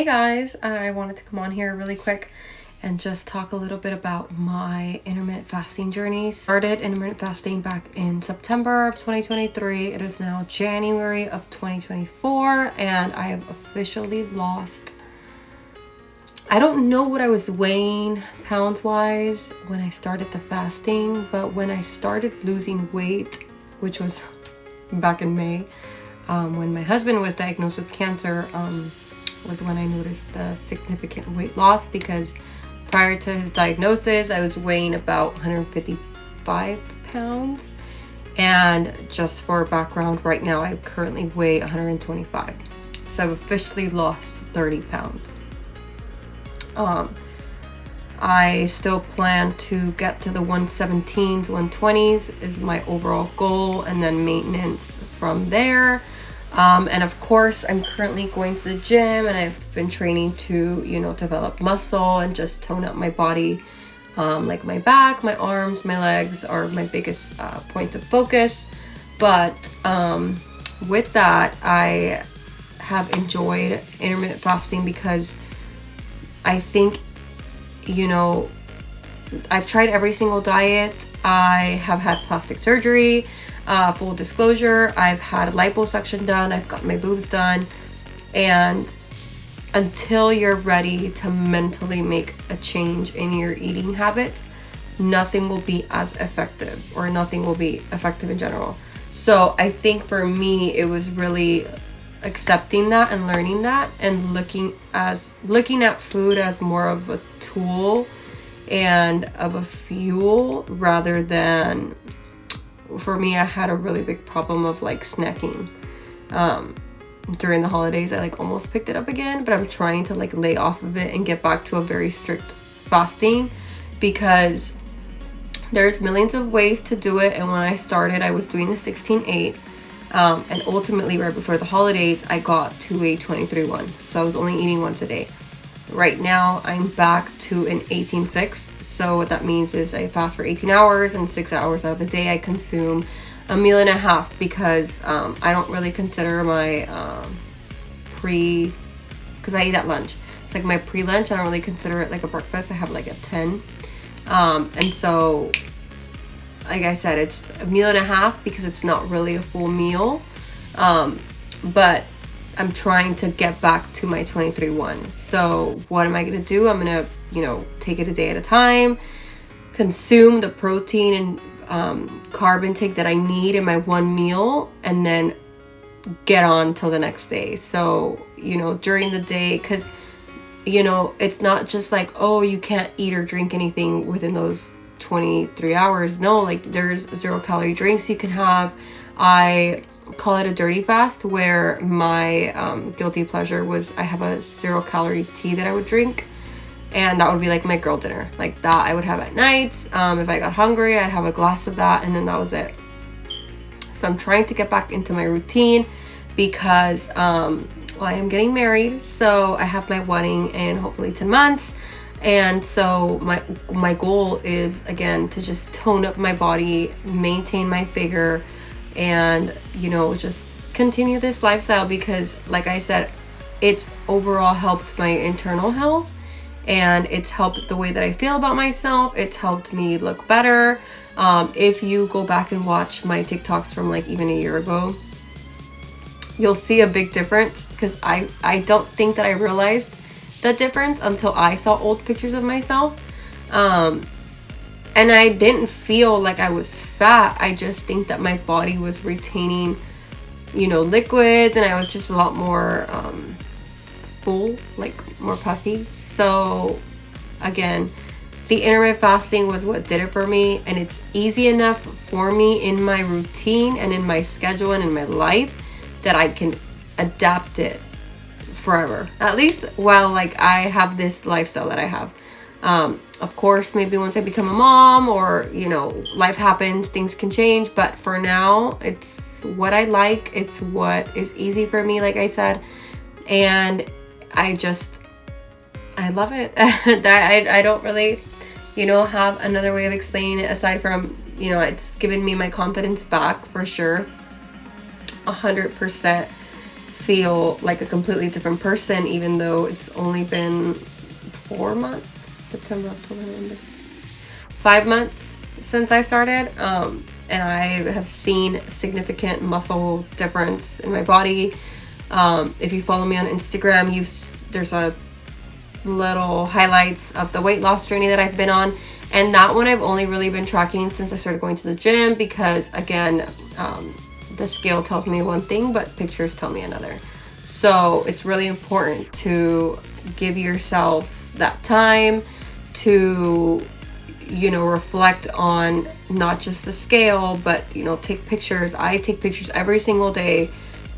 Guys, I wanted to come on here really quick and just talk a little bit about my intermittent fasting journey. Started intermittent fasting back in September of 2023. It is now January of 2024 and I have officially lost, I don't know what I was weighing pound wise when I started the fasting, but when I started losing weight, which was back in May, when my husband was diagnosed with cancer, was when I noticed the significant weight loss, because prior to his diagnosis, I was weighing about 155 pounds. And just for background, right now I currently weigh 125. So I've officially lost 30 pounds. I still plan to get to the 117s, 120s is my overall goal, and then maintenance from there. And of course, I'm currently going to the gym and I've been training to, develop muscle and just tone up my body. Like my back, my arms, my legs are my biggest point of focus. But with that, I have enjoyed intermittent fasting because I think, I've tried every single diet. I have had plastic surgery. Full disclosure, I've had a liposuction done, I've got my boobs done, and until you're ready to mentally make a change in your eating habits, nothing will be as effective, or nothing will be effective in general. So I think for me, it was really accepting that and learning that and looking at food as more of a tool and of a fuel rather than, for me, I had a really big problem of snacking. During the holidays, I almost picked it up again, but I'm trying to lay off of it and get back to a very strict fasting, because there's millions of ways to do it. And when I started, I was doing the 16-8, and ultimately right before the holidays, I got to a 23-1. So I was only eating once a day. Right now, I'm back to an 18-6. So what that means is I fast for 18 hours and 6 hours out of the day I consume a meal and a half, because I don't really consider my because I eat at lunch. It's my pre-lunch. I don't really consider it a breakfast. I have a 10. And so, like I said, it's a meal and a half because it's not really a full meal. But I'm trying to get back to my 23-1. So what am I going to do? I'm going to, take it a day at a time, consume the protein and carb intake that I need in my one meal, and then get on till the next day. So, during the day, because, it's not just oh, you can't eat or drink anything within those 23 hours. No, there's 0-calorie drinks you can have. I call it a dirty fast, where my guilty pleasure was I have a 0-calorie tea that I would drink, and that would be my girl dinner. That I would have at nights. If I got hungry, I'd have a glass of that, and then that was it. So I'm trying to get back into my routine because I am getting married, so I have my wedding in hopefully 10 months. And so my goal is, again, to just tone up my body, maintain my figure, and just continue this lifestyle, because like I said, it's overall helped my internal health, and it's helped the way that I feel about myself. It's helped me look better. If you go back and watch my TikToks from even a year ago, you'll see a big difference, because I don't think that I realized the difference until I saw old pictures of myself. And I didn't feel like I was fat. I just think that my body was retaining, liquids, and I was just a lot more full, more puffy. So again, the intermittent fasting was what did it for me, and it's easy enough for me in my routine and in my schedule and in my life that I can adapt it forever, at least while I have this lifestyle that I have. Of course, maybe once I become a mom, or life happens, things can change, but for now, it's what I like. It's what is easy for me, like I said, and I love it. I don't really have another way of explaining it aside from it's given me my confidence back, for sure. 100% feel like a completely different person, even though it's only been 4 months, September, October, November, 5 months since I started. And I have seen significant muscle difference in my body. If you follow me on Instagram, there's a little highlights of the weight loss journey that I've been on. And that one I've only really been tracking since I started going to the gym, because again, the scale tells me one thing, but pictures tell me another. So it's really important to give yourself that time to, reflect on not just the scale, but, take pictures. I take pictures every single day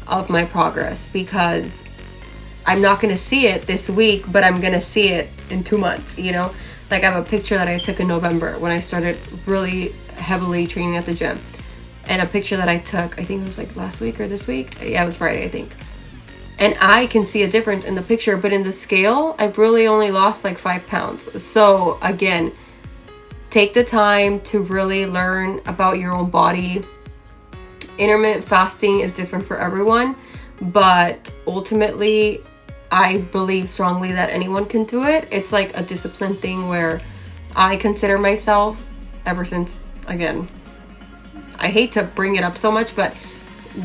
of my progress, because I'm not going to see it this week, but I'm going to see it in 2 months, Like I have a picture that I took in November when I started really heavily training at the gym. And a picture that I took, I think it was like last week or this week. Yeah, it was Friday, I think. And I can see a difference in the picture, but in the scale, I've really only lost like 5 pounds. So again, take the time to really learn about your own body. Intermittent fasting is different for everyone, but ultimately, I believe strongly that anyone can do it. It's like a discipline thing where I consider myself, ever since, again, I hate to bring it up so much, but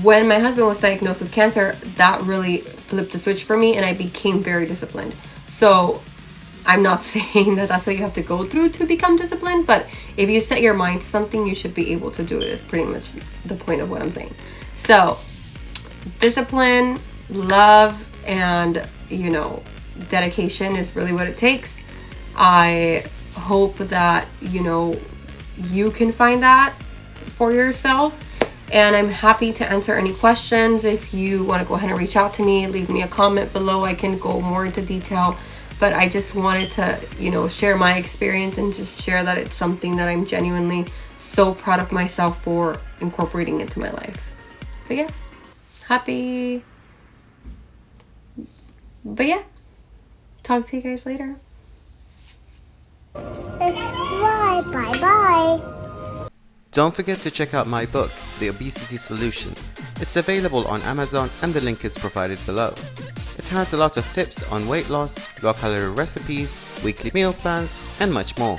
when my husband was diagnosed with cancer, that really flipped the switch for me, and I became very disciplined. So I'm not saying that that's what you have to go through to become disciplined, but if you set your mind to something, you should be able to do it, is pretty much the point of what I'm saying. So discipline, love, and dedication is really what it takes. I hope that you can find that for yourself, and I'm happy to answer any questions. If you want to go ahead and reach out to me, leave me a comment below. I can go more into detail, but I just wanted to share my experience and just share that it's something that I'm genuinely so proud of myself for incorporating into my life. But yeah, happy. But yeah, talk to you guys later. Subscribe. Bye-bye. Don't forget to check out my book, The Obesity Solution. It's available on Amazon and the link is provided below. It has a lot of tips on weight loss, low-calorie recipes, weekly meal plans, and much more.